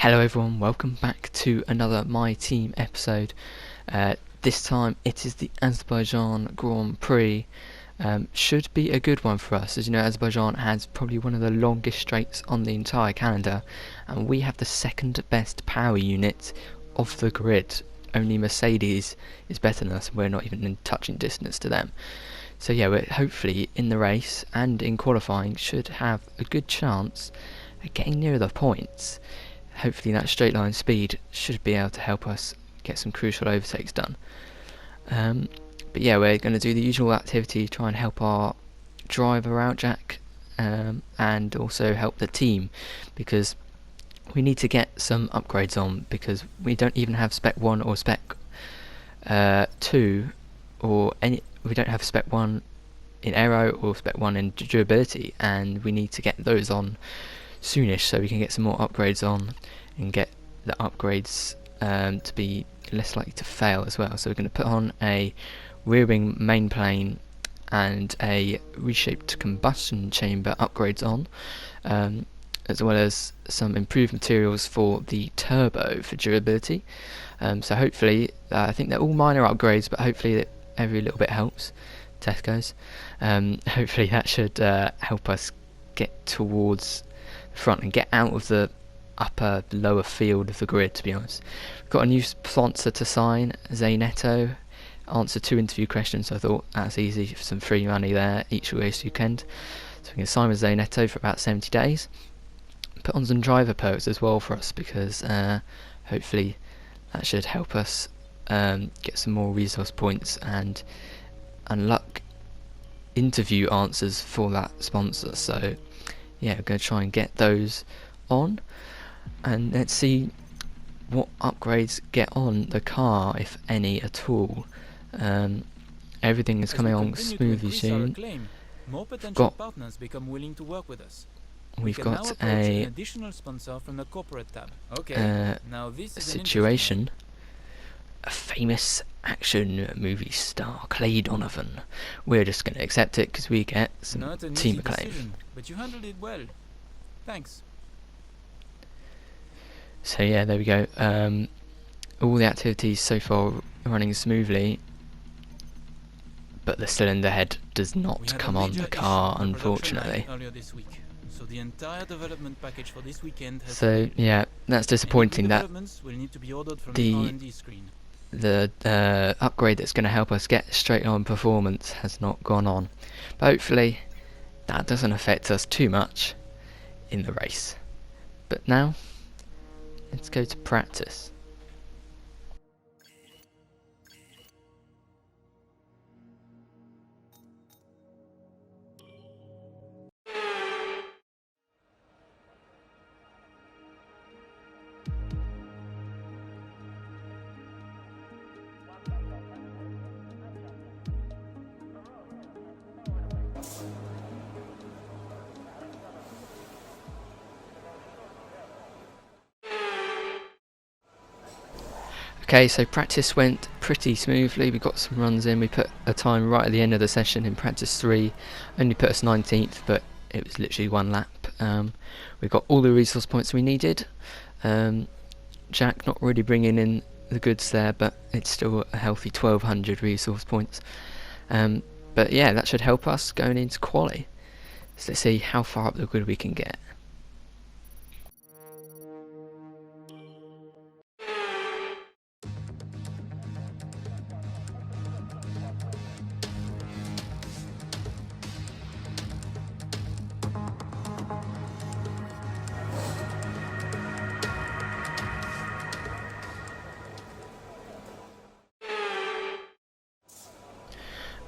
Hello everyone, welcome back to another My Team episode. This time it is the Azerbaijan Grand Prix. Should be a good one for us. As you know, Azerbaijan has probably one of the longest straights on the entire calendar, and we have the second best power unit of the grid. Only Mercedes is better than us, and we're not even in touching distance to them. So yeah, we're hopefully in the race and in qualifying should have a good chance at getting near the points. Hopefully that straight line speed should be able to help us get some crucial overtakes done. But yeah, we're going to do the usual activity, try and help our driver out, Jack, and also help the team, because we need to get some upgrades on, because we don't even have spec 1 or spec 2 or any. We don't have spec 1 in aero or spec 1 in durability, and we need to get those on soonish so we can get some more upgrades on and get the upgrades to be less likely to fail as well. So we're going to put on a rear wing main plane and a reshaped combustion chamber upgrades on, as well as some improved materials for the turbo for durability. So hopefully, I think they're all minor upgrades, but hopefully every little bit helps. Tesco's. Hopefully that should help us get towards front and get out of the lower field of the grid, to be honest. We've got a new sponsor to sign, Zaynetto. Answered 2 interview questions, so I thought that's easy, for some free money there each race weekend. So we can sign with Zaynetto for about 70 days. Put on some driver perks as well for us, because hopefully that should help us get some more resource points and unlock interview answers for that sponsor. So yeah, we're going to try and get those on, and let's see what upgrades get on the car, if any at all. Everything is coming on smoothly soon. More potential partners become willing to work with us. We've got an additional sponsor from the corporate tab. Okay. Now this is situation. A famous action movie star, Clay Donovan. We're just going to accept it because we get some team acclaim. But you handled it well. Thanks. So yeah, there we go. All the activities so far running smoothly, but the cylinder head does not come on the car, unfortunately. So the entire development package for this weekend has yeah, that's disappointing. That the upgrade that's going to help us get straight on performance has not gone on, but hopefully that doesn't affect us too much in the race. But now let's go to practice. Okay, so practice went pretty smoothly. We got some runs in. We put a time right at the end of the session in practice 3. Only put us 19th, but it was literally 1 lap. We got all the resource points we needed. Jack not really bringing in the goods there, but it's still a healthy 1200 resource points. But yeah, that should help us going into quali. So let's see how far up the grid we can get.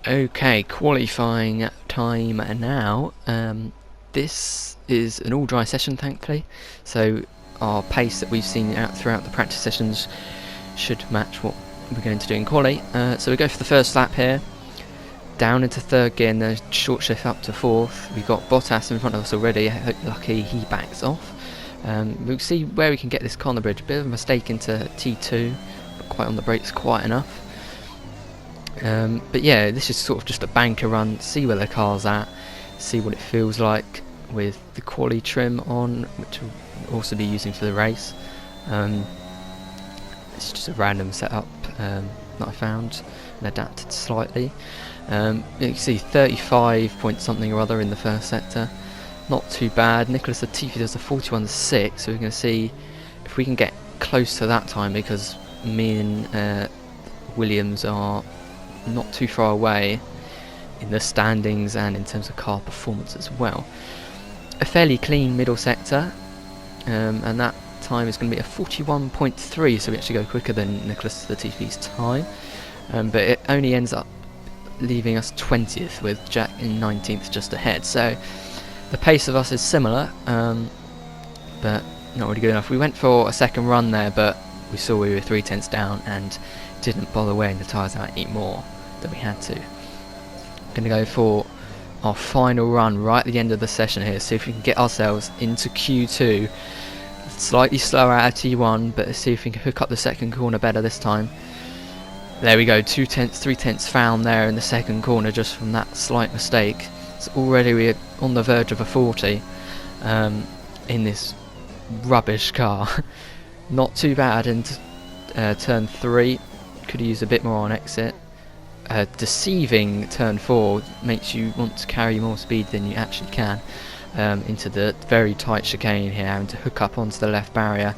Okay, qualifying time now. This is an all dry session, thankfully, so our pace that we've seen throughout the practice sessions should match what we're going to do in quali. So we go for the first lap here, down into 3rd gear and then short shift up to 4th. We've got Bottas in front of us already. Lucky he backs off. We'll see where we can get this car on the bridge. A bit of a mistake into T2, not quite on the brakes quite enough. But yeah, this is sort of just a banker run, see where the car's at, see what it feels like with the quali trim on, which we'll also be using for the race. It's just a random setup that I found and adapted slightly. You can see 35 point something or other in the first sector. Not too bad. Nicholas Latifi does a 41.6, so we're going to see if we can get close to that time, because me and Williams are not too far away in the standings and in terms of car performance as well. A fairly clean middle sector, and that time is going to be a 41.3, so we actually go quicker than Nicholas Latifi's time, but it only ends up leaving us 20th with Jack in 19th just ahead. So the pace of us is similar, but not really good enough. We went for a second run there, but we saw we were 3/10 down and didn't bother wearing the tyres out any more than we had to. Going to go for our final run right at the end of the session here, see if we can get ourselves into Q2. Slightly slower out of T1, but let's see if we can hook up the second corner better this time. There we go, 2/10, 3/10 found there in the second corner just from that slight mistake. So already we're on the verge of a 40 in this rubbish car. Not too bad. And turn 3, could use a bit more on exit. Deceiving turn 4 makes you want to carry more speed than you actually can into the very tight chicane here, having to hook up onto the left barrier.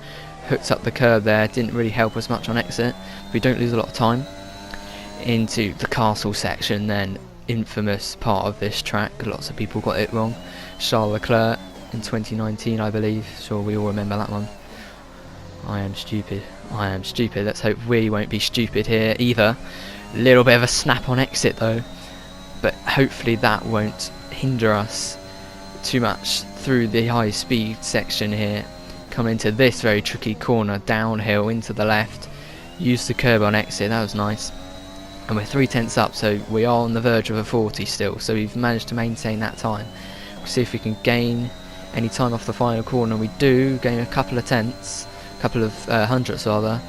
Hooked up the curb there, didn't really help us much on exit. We don't lose a lot of time. Into the castle section then, infamous part of this track, lots of people got it wrong. Charles Leclerc in 2019, I believe, sure we all remember that one. I am stupid, let's hope we won't be stupid here either. Little bit of a snap on exit though, but hopefully that won't hinder us too much through the high speed section here. Come into this very tricky corner, downhill into the left, use the curb on exit, that was nice. And we're 3/10 up, so we are on the verge of a 40 still, so we've managed to maintain that time. We'll see if we can gain any time off the final corner. We do gain a couple of tenths, a couple of hundredths rather.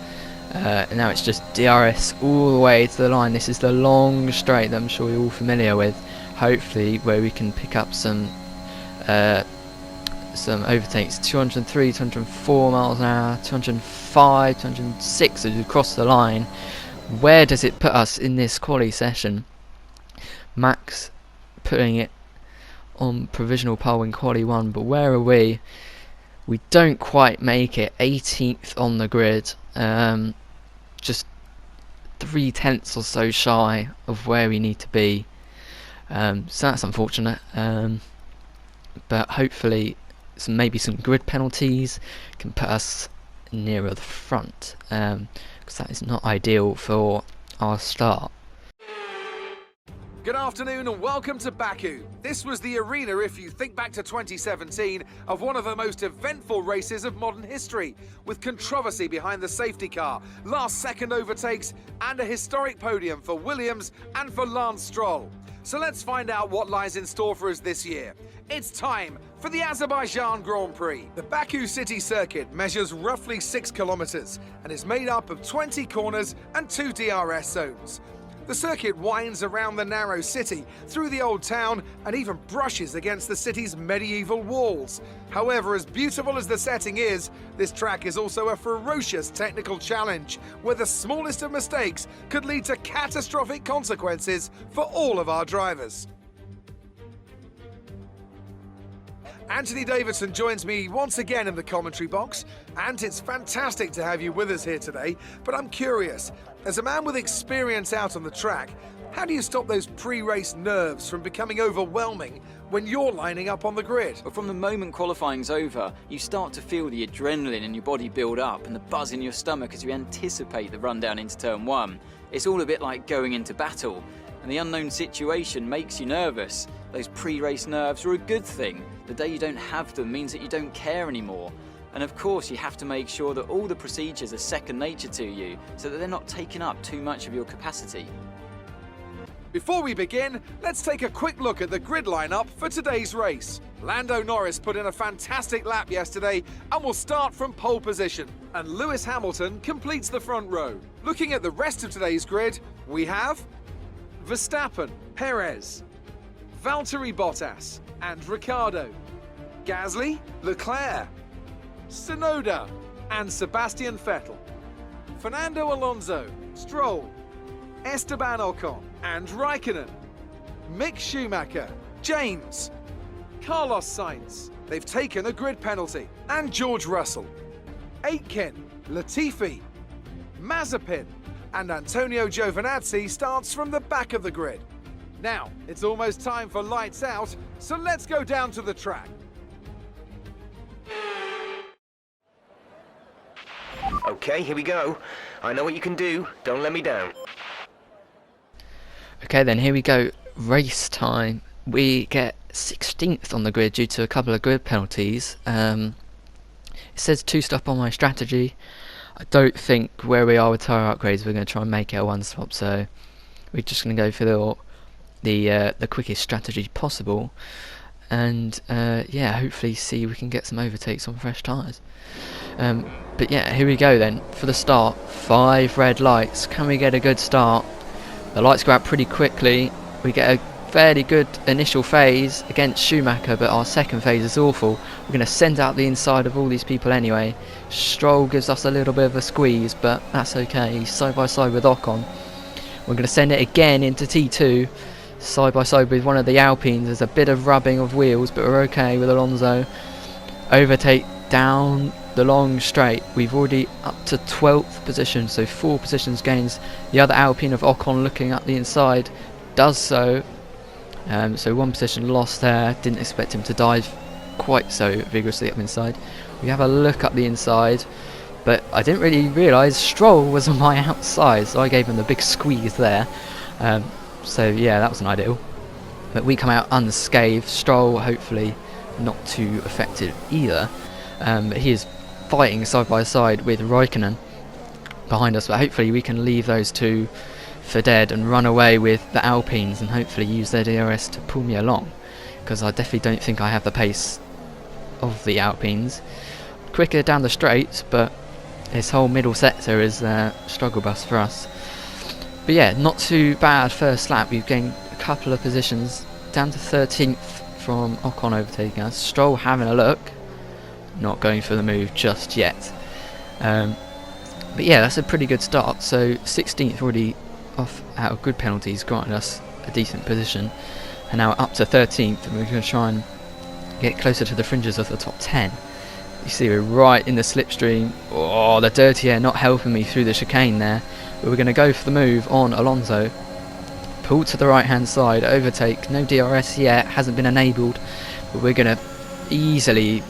Now it's just DRS all the way to the line. This is the long straight that I'm sure you're all familiar with, hopefully, where we can pick up some overtakes. 203, 204 miles an hour, 205, 206 as we cross the line. Where does it put us in this quali session? Max putting it on provisional pole in quali 1, but where are we? We don't quite make it. 18th on the grid, just 3/10 or so shy of where we need to be. So that's unfortunate, but hopefully maybe some grid penalties can put us nearer the front, because that is not ideal for our start. Good afternoon and welcome to Baku. This was the arena, if you think back to 2017, of one of the most eventful races of modern history, with controversy behind the safety car, last-second overtakes, and a historic podium for Williams and for Lance Stroll. So let's find out what lies in store for us this year. It's time for the Azerbaijan Grand Prix. The Baku city circuit measures roughly 6 kilometers and is made up of 20 corners and 2 DRS zones. The circuit winds around the narrow city, through the old town, and even brushes against the city's medieval walls. However, as beautiful as the setting is, this track is also a ferocious technical challenge, where the smallest of mistakes could lead to catastrophic consequences for all of our drivers. Anthony Davidson joins me once again in the commentary box, and it's fantastic to have you with us here today, but I'm curious, as a man with experience out on the track, how do you stop those pre-race nerves from becoming overwhelming when you're lining up on the grid? But from the moment qualifying's over, you start to feel the adrenaline in your body build up and the buzz in your stomach as you anticipate the run down into turn 1. It's all a bit like going into battle, and the unknown situation makes you nervous. Those pre-race nerves are a good thing. The day you don't have them means that you don't care anymore. And of course you have to make sure that all the procedures are second nature to you, so that they're not taking up too much of your capacity. Before we begin, let's take a quick look at the grid lineup for today's race. Lando Norris put in a fantastic lap yesterday and will start from pole position. And Lewis Hamilton completes the front row. Looking at the rest of today's grid, we have Verstappen, Perez, Valtteri Bottas and Ricciardo, Gasly, Leclerc, Tsunoda, and Sebastian Vettel. Fernando Alonso, Stroll, Esteban Ocon and Raikkonen. Mick Schumacher, James, Carlos Sainz, they've taken a grid penalty, and George Russell. Aitken, Latifi, Mazepin and Antonio Giovinazzi starts from the back of the grid. Now, it's almost time for lights out, so let's go down to the track. Okay, here we go. I know what you can do. Don't let me down. Okay then, here we go. Race time. We get 16th on the grid due to a couple of grid penalties. It says 2-stop on my strategy. I don't think where we are with tyre upgrades we're going to try and make it a 1-stop, so we're just going to go for the quickest strategy possible, and yeah, hopefully see we can get some overtakes on fresh tyres. But yeah, here we go then for the start. 5 red lights. Can we get a good start? The lights go out pretty quickly. We get a fairly good initial phase against Schumacher, but our second phase is awful. We're going to send out the inside of all these people anyway. Stroll gives us a little bit of a squeeze, but that's okay. He's side by side with Ocon. We're going to send it again into T2, side by side with one of the Alpines. There's a bit of rubbing of wheels, but we're okay with Alonso. Overtake down the long straight. We've already up to 12th position, so 4 positions gains. The other Alpine of Ocon looking up the inside does so. So 1 position lost there. Didn't expect him to dive quite so vigorously up inside. We have a look up the inside, but I didn't really realise Stroll was on my outside, so I gave him the big squeeze there. So yeah, that wasn't ideal. But we come out unscathed. Stroll hopefully not too affected either. He is fighting side by side with Raikkonen behind us, but hopefully we can leave those two for dead and run away with the Alpines and hopefully use their DRS to pull me along, because I definitely don't think I have the pace of the Alpines. Quicker down the straights, but this whole middle sector is a struggle bus for us. But yeah, not too bad first lap. We've gained a couple of positions, down to 13th from Ocon overtaking us. Stroll having a look, not going for the move just yet. But yeah, that's a pretty good start. So 16th already off out of good penalties, granting us a decent position, and now up to 13th, and we're going to try and get closer to the fringes of the top 10. You see we're right in the slipstream. Oh, the dirty air not helping me through the chicane there, but we're going to go for the move on Alonso. Pull to the right hand side, overtake, no DRS yet, hasn't been enabled, but we're going to easily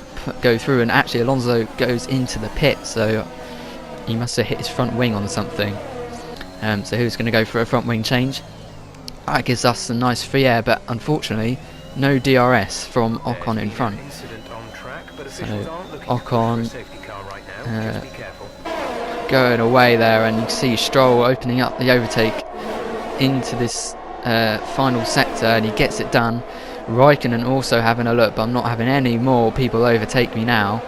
go through, and actually Alonso goes into the pit, so he must have hit his front wing on something. So he was going to go for a front wing change. That gives us some nice free air, but unfortunately no DRS from Ocon in front. So Ocon going away there, and you can see Stroll opening up the overtake into this final sector, and he gets it done. Raikkonen also having a look, but I'm not having any more people overtake me now.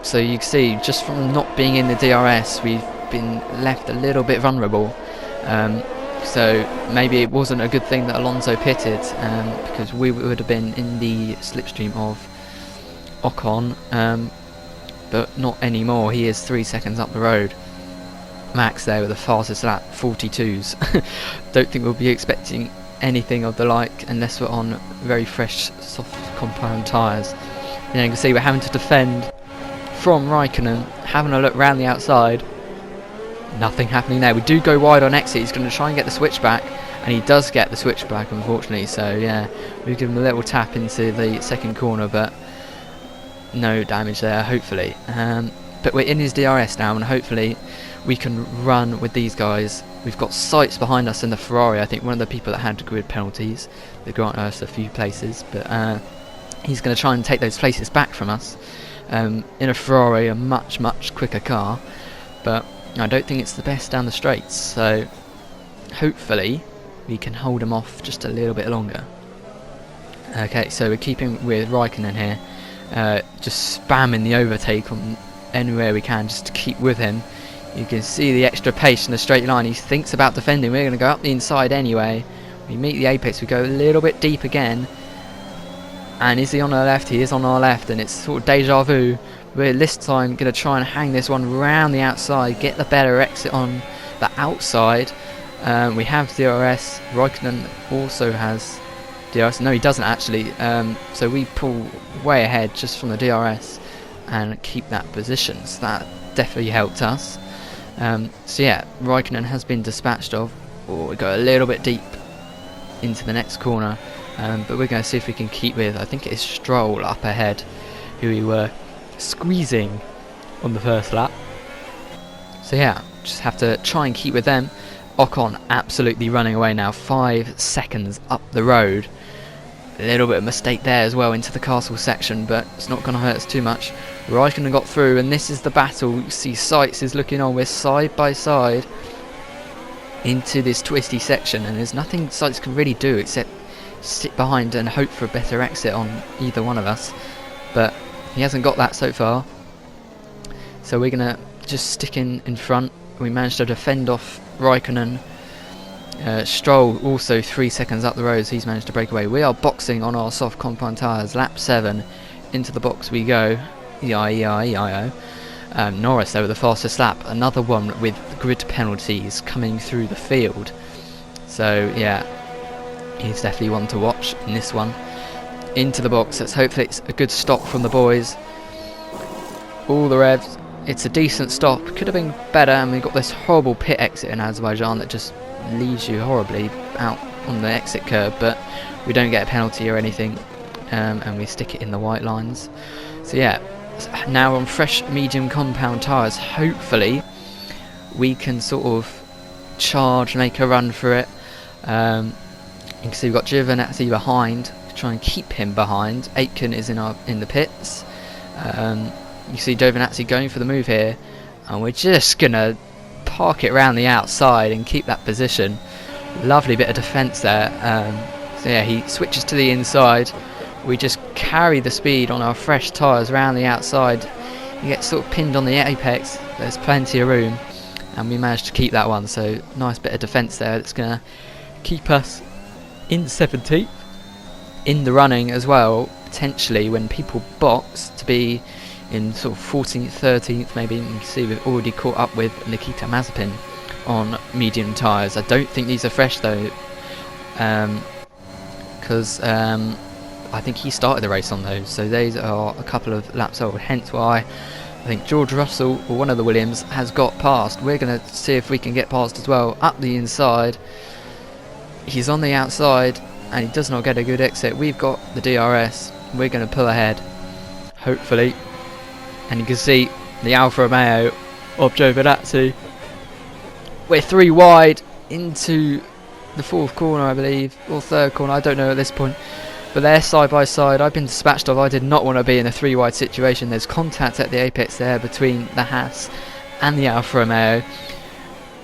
So you can see, just from not being in the DRS, we've been left a little bit vulnerable. So maybe it wasn't a good thing that Alonso pitted, because we would have been in the slipstream of Ocon, but not anymore. He is 3 seconds up the road. Max there with the fastest lap, 42s. Don't think we'll be expecting anything of the like unless we're on very fresh soft compound tyres. You can see we're having to defend from Raikkonen, having a look round the outside. Nothing happening there. We do go wide on exit. He's going to try and get the switchback, and he does get the switchback, unfortunately. So yeah, we give him a little tap into the second corner, but no damage there, hopefully. But we're in his DRS now, and hopefully we can run with these guys. We've got Sights behind us in the Ferrari. I think one of the people that had grid penalties. They grant us a few places, but he's going to try and take those places back from us. In a Ferrari, a much quicker car, but I don't think it's the best down the straights, so hopefully we can hold him off just a little bit longer. Okay, so we're keeping with Raikkonen here, just spamming the overtake on anywhere we can just to keep with him. You can see the extra pace in the straight line. He thinks about defending. We're going to go up the inside anyway. We meet the apex, we go a little bit deep again. And is he on our left? He is on our left, and it's sort of deja vu. We're we're this time going to try and hang this one round the outside, get the better exit on the outside. We have DRS. Raikkonen also has DRS. No, he doesn't actually. So we pull way ahead just from the DRS and keep that position. So that definitely helped us. So yeah, Raikkonen has been dispatched of. We go a little bit deep into the next corner, but we're going to see if we can keep with, I think it is Stroll up ahead, who we were squeezing on the first lap. So yeah, just have to try and keep with them. Ocon absolutely running away now, 5 seconds up the road. A little bit of mistake there as well into the castle section, but it's not going to hurt us too much. Raikkonen got through, and this is the battle. You see Sights is looking on, we're side by side into this twisty section, and there's nothing Sights can really do except sit behind and hope for a better exit on either one of us, but he hasn't got that so far. So we're going to just stick in front. We managed to defend off Raikkonen. Stroll also 3 seconds up the road, so he's managed to break away. We are boxing on our soft compound tyres. Lap 7, into the box we go. E-I-E-I-E-I-O. Norris over the fastest lap, another one with grid penalties coming through the field. So yeah, he's definitely one to watch in this one. Into the box, let's hopefully it's a good stop from the boys. All the revs, it's a decent stop, could have been better, and we've got this horrible pit exit in Azerbaijan that just leaves you horribly out on the exit curb, but we don't get a penalty or anything, and we stick it in the white lines. So yeah, now on fresh medium compound tyres, hopefully we can sort of charge, make a run for it. You can see we've got Giovinazzi behind, try and keep him behind. Aitken is in the pits. You see Giovinazzi going for the move here, and we're just gonna park it around the outside and keep that position. Lovely bit of defence there. So yeah, he switches to the inside. We just carry the speed on our fresh tyres around the outside. You get sort of pinned on the apex, there's plenty of room, and we managed to keep that one. So nice bit of defence there. That's going to keep us in 17th, in the running as well, potentially when people box, to be in sort of 14th, 13th maybe. You can see we've already caught up with Nikita Mazepin on medium tyres. I don't think these are fresh though, because I think he started the race on those, so these are a couple of laps old, hence why I think George Russell, or one of the Williams, has got past. We're going to see if we can get past as well, up the inside. He's on the outside, and he does not get a good exit. We've got the DRS, we're going to pull ahead, hopefully. And you can see the Alfa Romeo of Giovinazzi. We're 3 wide into the 4th corner, I believe, or 3rd corner, I don't know at this point. But they're side by side. I've been dispatched of. I did not want to be in a 3 wide situation. There's contact at the apex there between the Haas and the Alfa Romeo.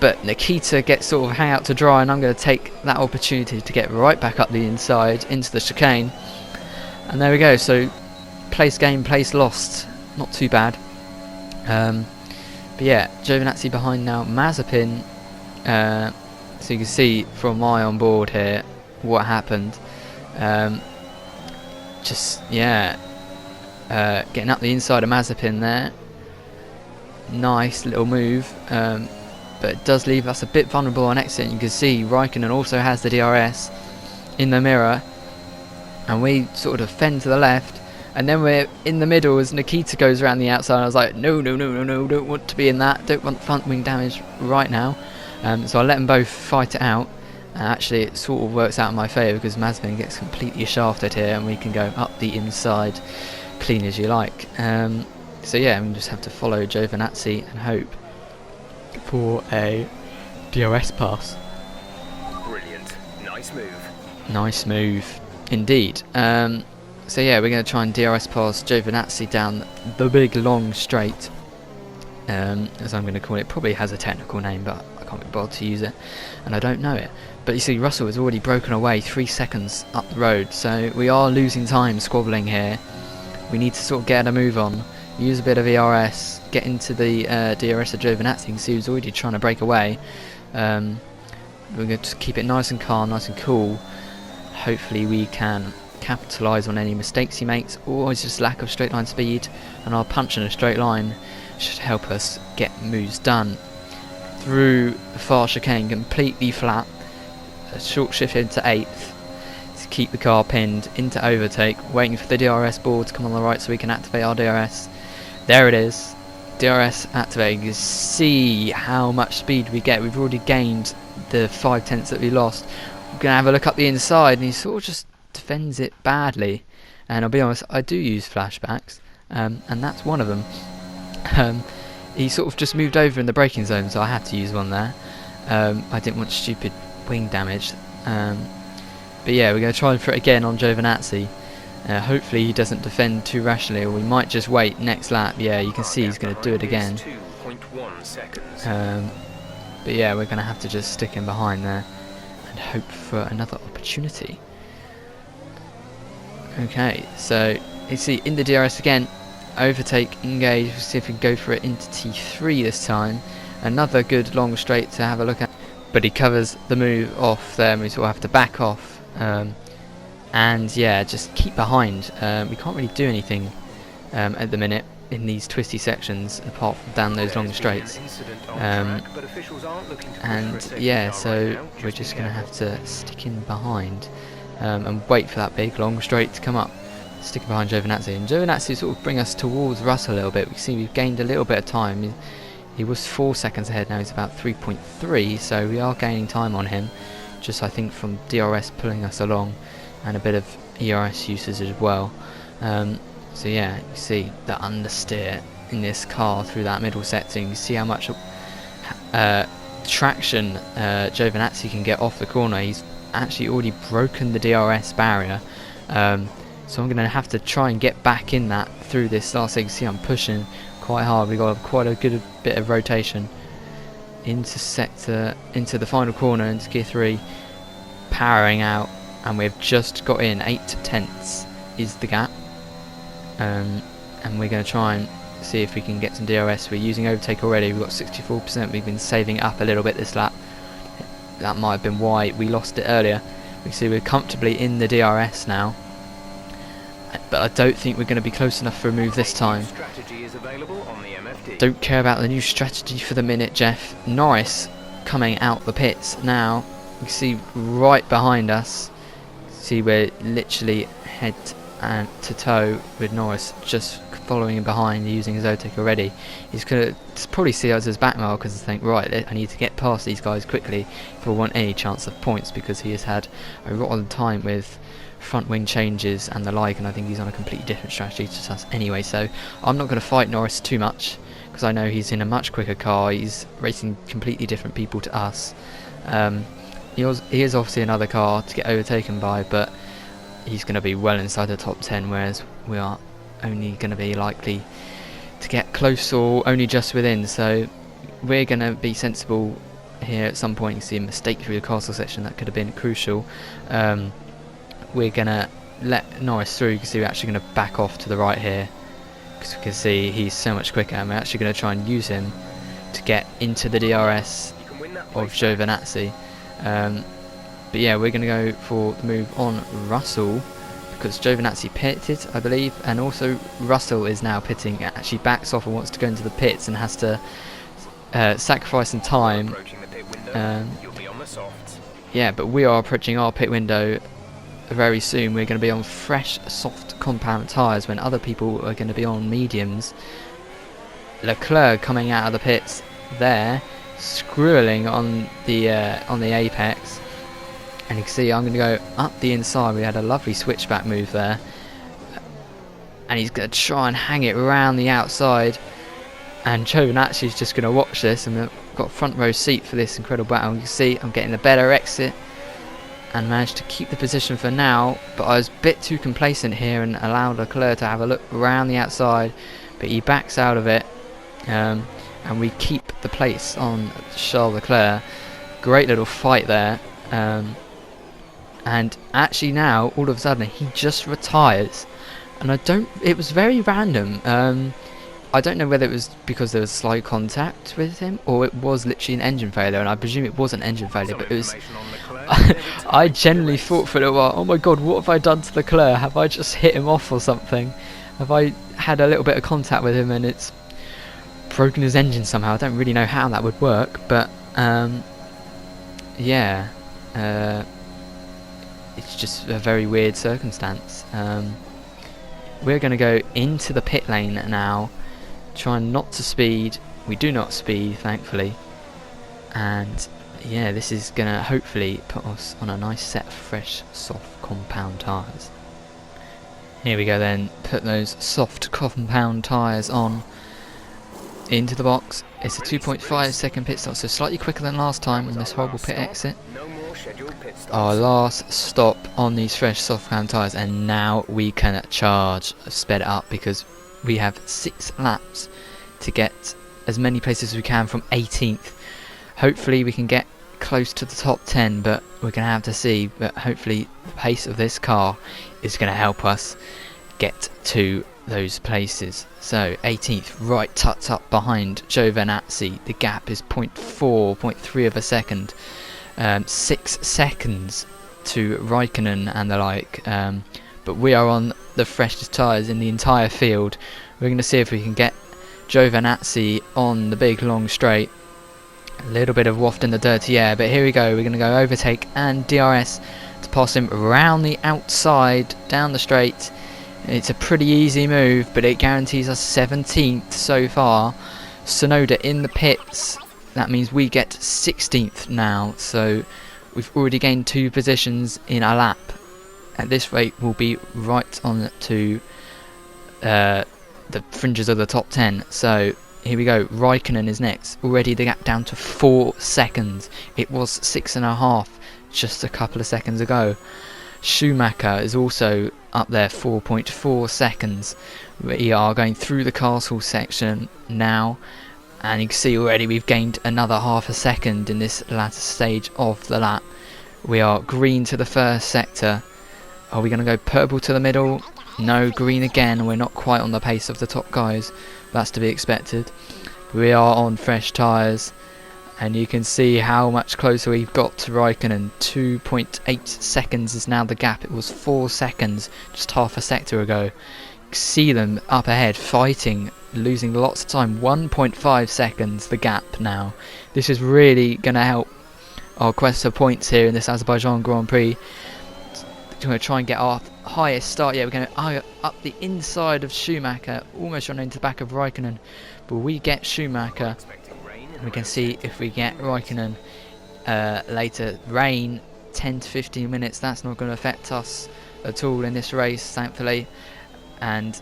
But Nikita gets sort of hang out to dry, and I'm going to take that opportunity to get right back up the inside into the chicane. And there we go. So place gained, place lost. Not too bad. But yeah, Giovinazzi behind now. Mazepin. So you can see from my on board here what happened. Just yeah, getting up the inside of Mazepin there. Nice little move, but it does leave us a bit vulnerable on exit. You can see Raikkonen also has the DRS in the mirror, and we sort of fend to the left, and then we're in the middle as Nikita goes around the outside. I was like, no, don't want to be in that, don't want front wing damage right now. So I let them both fight it out. Actually, it sort of works out in my favour because Mazepin gets completely shafted here, and we can go up the inside clean as you like. So yeah, we just have to follow Giovinazzi and hope for a DRS pass. Brilliant. Nice move. Nice move indeed. So yeah, we're going to try and DRS pass Giovinazzi down the big long straight, as I'm going to call it. Probably has a technical name, but I can't be bothered to use it, and I don't know it. But you see Russell has already broken away 3 seconds up the road, so we are losing time squabbling here. We need to sort of get a move on, use a bit of ERS, get into the DRS of Giovinazzi. You can see he's already trying to break away. We're going to just keep it nice and calm, nice and cool. Hopefully we can capitalise on any mistakes he makes, or his just lack of straight line speed, and our punch in a straight line should help us get moves done. Through the far chicane, completely flat, a short shift into 8th to keep the car pinned into overtake, waiting for the DRS board to come on the right so we can activate our DRS. There it is, DRS activating. You see how much speed we get. We've already gained the 5/10 that we lost. We're going to have a look up the inside, and he sort of just defends it badly. And I'll be honest, I do use flashbacks, and that's one of them. He sort of just moved over in the braking zone, so I had to use one there. I didn't want stupid wing damage. But yeah, we're going to try for it again on Giovinazzi. Hopefully he doesn't defend too rashly, or we might just wait next lap. Yeah, you can see he's going to do it again. But yeah, we're going to have to just stick him behind there and hope for another opportunity. Okay, so you see in the DRS again, overtake, engage. We'll see if we can go for it into T3 this time. Another good long straight to have a look at, but he covers the move off there, and we sort of have to back off. And yeah, just keep behind. We can't really do anything at the minute in these twisty sections apart from down those long straights. And yeah, so we're just going to have to stick in behind and wait for that big long straight to come up. Sticking behind Giovinazzi, and Giovinazzi sort of bring us towards Russell a little bit. We can see we've gained a little bit of time. He was 4 seconds ahead, now he's about 3.3, so we are gaining time on him. Just I think from DRS pulling us along, and a bit of ERS usage as well. So yeah, you see the understeer in this car through that middle sector. You see how much traction Giovinazzi can get off the corner. He's actually already broken the DRS barrier. So I'm going to have to try and get back in that through this last thing. You see I'm pushing quite hard. We've got quite a good bit of rotation into the final corner, into gear 3, powering out, and we've just got in 8/10 is the gap. And we're going to try and see if we can get some DRS. We're using overtake already. We've got 64%. We've been saving up a little bit this lap. That might have been why we lost it earlier. We see we're comfortably in the DRS now, but I don't think we're going to be close enough for a move this time. Don't care about the new strategy for the minute, Jeff. Norris coming out the pits now. You see right behind us. See we're literally head to toe with Norris just following him behind, using his overtake already. He's going to probably see us as back mile because I think, right, I need to get past these guys quickly if I want any chance of points, because he has had a rotten time with front wing changes and the like, and I think he's on a completely different strategy to us anyway. So I'm not going to fight Norris too much because I know he's in a much quicker car. He's racing completely different people to us. He is obviously another car to get overtaken by, but he's going to be well inside the top 10, whereas we are only going to be likely to get close or only just within. So we're going to be sensible here at some point. You see a mistake through the castle section that could have been crucial. We're going to let Norris through. You can see we're actually going to back off to the right here because we can see he's so much quicker, and we're actually going to try and use him to get into the DRS of Giovinazzi. But yeah, we're going to go for the move on Russell because Giovinazzi pitted, I believe, and also Russell is now pitting. Actually backs off and wants to go into the pits and has to sacrifice some time. Yeah, but we are approaching our pit window very soon. We're going to be on fresh, soft compound tyres when other people are going to be on mediums. Leclerc coming out of the pits there, screwing on the apex, and you can see I'm going to go up the inside. We had a lovely switchback move there, and he's going to try and hang it around the outside, and Giovinazzi is just going to watch this, and we've got a front row seat for this incredible battle. You can see I'm getting a better exit and managed to keep the position for now, but I was a bit too complacent here and allowed Leclerc to have a look around the outside, but he backs out of it, and we keep the place on Charles Leclerc. Great little fight there, and actually now all of a sudden he just retires, and it was very random. I don't know whether it was because there was slight contact with him or it was literally an engine failure, and I presume it was an engine failure, but it was I genuinely thought for a little while, oh my god, what have I done to Leclerc? Have I just hit him off or something? Have I had a little bit of contact with him and it's broken his engine somehow? I don't really know how that would work, but yeah, it's just a very weird circumstance. We're going to go into the pit lane now, trying not to speed. We do not speed, thankfully, and yeah, this is going to hopefully put us on a nice set of fresh, soft compound tyres. Here we go then, put those soft compound tyres on into the box. It's a 2.5 second pit stop, so slightly quicker than last time on this horrible pit exit. Our last stop on these fresh soft compound tyres, and now we can charge. I've sped it up because we have 6 laps to get as many places as we can from 18th. Hopefully we can get close to the top 10, but we're going to have to see. But hopefully the pace of this car is going to help us get to those places. So 18th, right tucked up behind Giovinazzi. The gap is 0.3 of a second. 6 seconds to Raikkonen and the like. But we are on the freshest tyres in the entire field. We're going to see if we can get Giovinazzi on the big long straight. A little bit of waft in the dirty air, but here we go. We're going to go overtake and DRS to pass him around the outside down the straight. It's a pretty easy move, but it guarantees us 17th so far. Sonoda in the pits. That means we get 16th now, so we've already gained 2 positions in a lap. At this rate, we'll be right on to the fringes of the top 10. So here we go. Raikkonen is next. Already the gap down to 4 seconds. It was 6.5 just a couple of seconds ago. Schumacher is also up there, 4.4 seconds. We are going through the castle section now, and you can see already we've gained another half a second in this latter stage of the lap. We are green to the first sector. Are we going to go purple to the middle? No, green again. We're not quite on the pace of the top guys. That's to be expected. We are on fresh tyres, and you can see how much closer we've got to Raikkonen. 2.8 seconds is now the gap. It was 4 seconds just half a sector ago. You can see them up ahead fighting, losing lots of time. 1.5 seconds the gap now. This is really going to help our quest for points here in this Azerbaijan Grand Prix. We're going to try and get our highest start. Yeah, we're going to up the inside of Schumacher, almost running into the back of Raikkonen. But we get Schumacher. We can see if we get Raikkonen later. Rain, 10 to 15 minutes. That's not going to affect us at all in this race, thankfully. And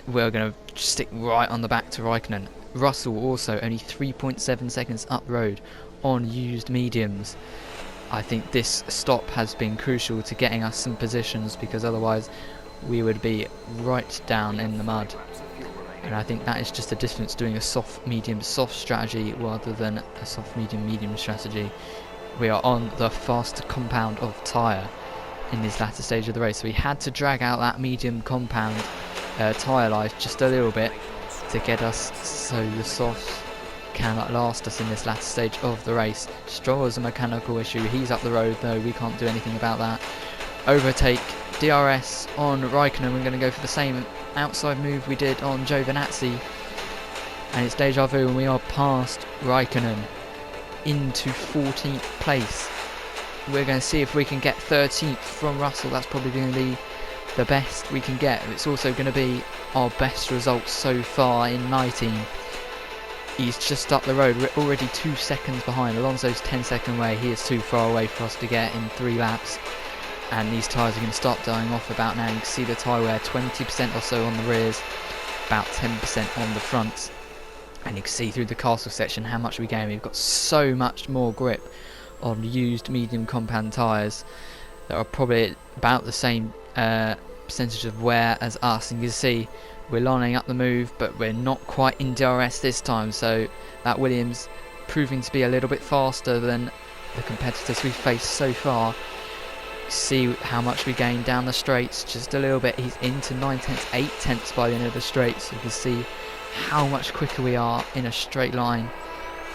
we're going to stick right on the back to Raikkonen. Russell also only 3.7 seconds up road on used mediums. I think this stop has been crucial to getting us some positions, because otherwise we would be right down in the mud. And I think that is just the difference doing a soft medium soft strategy rather than a soft medium medium strategy. We are on the faster compound of tyre in this latter stage of the race, so we had to drag out that medium compound tyre life just a little bit to get us so the softs cannot last us in this latter stage of the race. Stroll is a mechanical issue. He's up the road though, we can't do anything about that. Overtake, DRS on Raikkonen. We're going to go for the same outside move we did on Giovinazzi, and it's deja vu, and we are past Raikkonen into 14th place. We're going to see if we can get 13th from Russell. That's probably going to be the best we can get. It's also going to be our best result so far in 19. He's just up the road. We're already 2 seconds behind. Alonso's 10-second way. He is too far away for us to get in 3 laps. And these tyres are going to start dying off about now. You can see the tyre wear 20% or so on the rears, about 10% on the fronts. And you can see through the castle section how much we gain. We've got so much more grip on used medium compound tyres that are probably about the same percentage of wear as us. And you can see we're lining up the move, but we're not quite in DRS this time. So that Williams proving to be a little bit faster than the competitors we've faced so far. See how much we gain down the straights, just a little bit. He's into 9/10, 8/10 by the end of the straights. You can see how much quicker we are in a straight line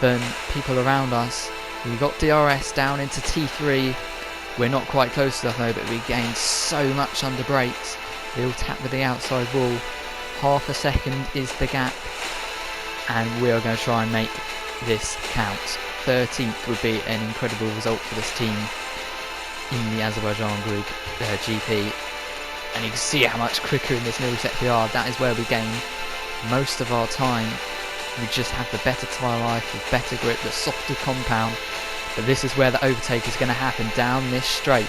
than people around us. We got DRS down into T3. We're not quite close enough though, but we gained so much under brakes. We all tapped with the outside wall. Half a second is the gap, and we are going to try and make this count. 13th would be an incredible result for this team in the Azerbaijan Group GP. And you can see how much quicker in this middle sector we are. That is where we gain most of our time. We just have the better tyre life, the better grip, the softer compound. But this is where the overtake is going to happen, down this straight.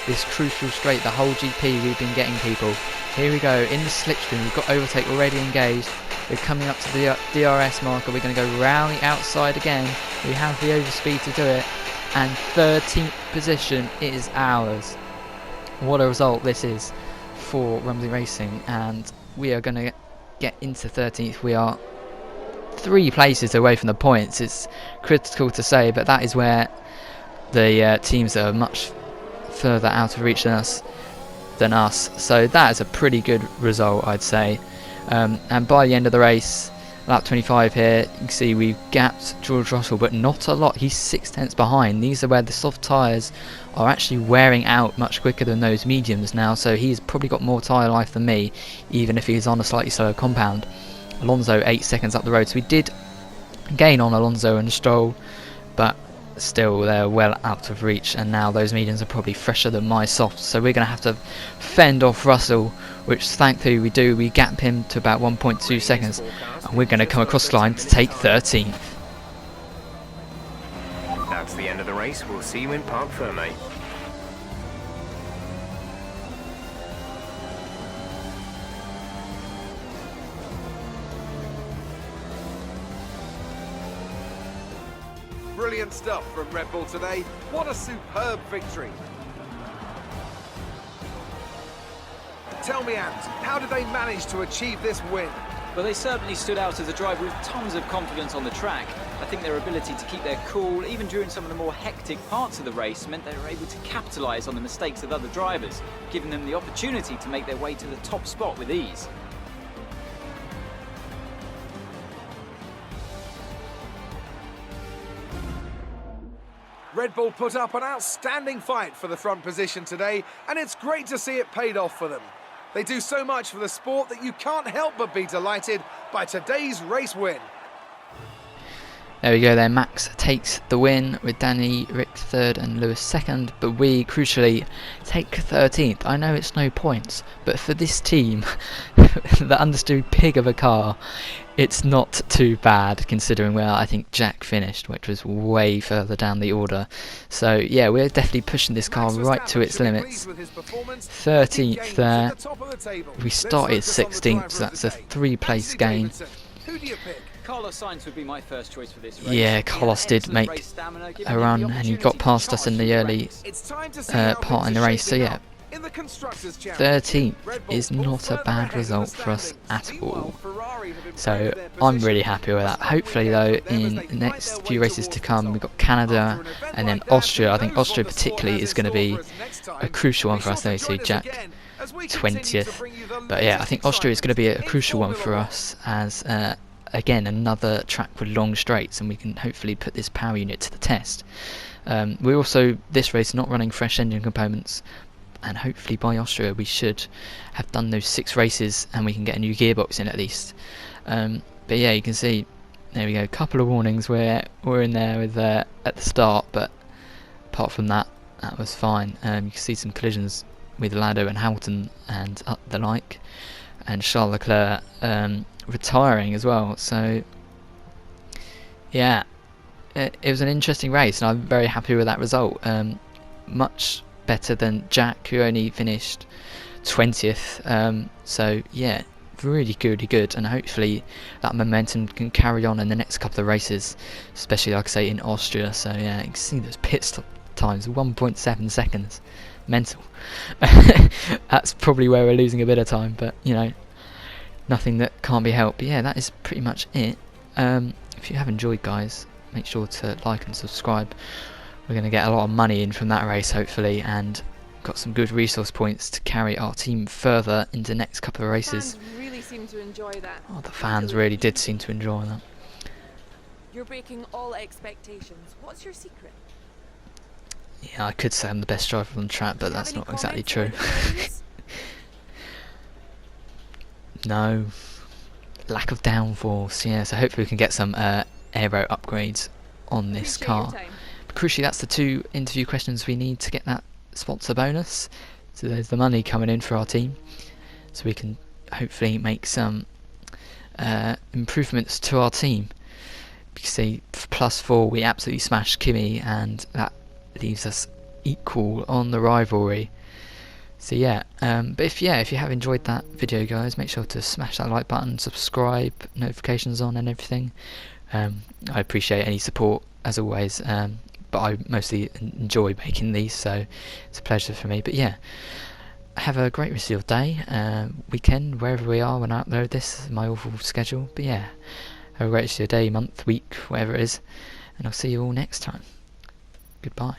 This crucial straight, the whole GP we've been getting people. Here we go, in the slipstream, we've got overtake already engaged. We're coming up to the DRS marker, we're going to go round the outside again. We have the overspeed to do it. And 13th position is ours. What a result this is for Rumsey Racing, and we are going to get into 13th. We are 3 places away from the points. It's critical to say, but that is where the teams that are much further out of reach than us. So that is a pretty good result, I'd say. And by the end of the race, lap 25 here, you can see we've gapped George Russell, but not a lot. He's 6 tenths behind. These are where the soft tyres are actually wearing out much quicker than those mediums now, so he's probably got more tyre life than me, even if he's on a slightly slower compound. Alonso 8 seconds up the road, so we did gain on Alonso and Stroll, but still they're well out of reach, and now those mediums are probably fresher than my softs, so we're going to have to fend off Russell, which thankfully we do. We gap him to about 1.2 seconds, and we're going to come across the line to take 13th. That's the end of the race. We'll see you in Parc Fermé. Brilliant stuff from Red Bull today. What a superb victory. Tell me, Ant, how did they manage to achieve this win? Well, they certainly stood out as a driver with tons of confidence on the track. I think their ability to keep their cool, even during some of the more hectic parts of the race, meant they were able to capitalise on the mistakes of other drivers, giving them the opportunity to make their way to the top spot with ease. Red Bull put up an outstanding fight for the front position today, and it's great to see it paid off for them. They do so much for the sport that you can't help but be delighted by today's race win. There we go there, Max takes the win with Danny Rick 3rd and Lewis 2nd, but we crucially take 13th. I know it's no points, but for this team, the understeered pig of a car, it's not too bad considering where I think Jack finished, which was way further down the order. So yeah, we're definitely pushing this car right to its limits. 13th there, we started 16th, so that's a 3-place gain. Who do you pick? Carlos Sainz would be my first choice for this race. Yeah, Carlos did make a run and he got past us in the early part in the race, so yeah, 13th is not a bad result for us at all. So I'm really happy with that. Hopefully though, in the next few races to come, we've got Canada and then Austria. I think Austria particularly is going to be a crucial one for us though, so Jack 20th. But yeah, I think Austria is going to be a crucial one for us as again, another track with long straights, and we can hopefully put this power unit to the test. We're also, this race, not running fresh engine components, and hopefully by Austria we should have done those 6 races and we can get a new gearbox in at least. But yeah, you can see, there we go, a couple of warnings where we're in there with at the start, but apart from that, that was fine. You can see some collisions with Lado and Hamilton and the like, and Charles Leclerc retiring as well. So yeah, it was an interesting race and I'm very happy with that result. Much better than Jack, who only finished 20th. So yeah, really good, and hopefully that momentum can carry on in the next couple of races, especially like I say in Austria. So yeah, you can see those pit stop times, 1.7 seconds, mental. That's probably where we're losing a bit of time, but you know, nothing that can't be helped. But yeah, that is pretty much it. If you have enjoyed, guys, make sure to like and subscribe. We're going to get a lot of money in from that race hopefully, and got some good resource points to carry our team further into the next couple of races. Fans really seem to enjoy that. Oh, the fans really did seem to enjoy that. You're breaking all expectations. What's your secret? Yeah, I could say I'm the best driver on the track, but that's not exactly true. No. Lack of downforce, yeah, so hopefully we can get some aero upgrades on this car. But crucially, that's the 2 interview questions we need to get that sponsor bonus. So there's the money coming in for our team, so we can hopefully make some improvements to our team. You can see +4 we absolutely smashed Kimi, and that leaves us equal on the rivalry. So yeah, but if you have enjoyed that video, guys, make sure to smash that like button, subscribe, notifications on and everything. I appreciate any support as always, but I mostly enjoy making these, so it's a pleasure for me. But yeah, have a great rest of your day, weekend, wherever we are when I upload this, my awful schedule. But yeah, have a great rest of your day, month, week, whatever it is, and I'll see you all next time. Goodbye.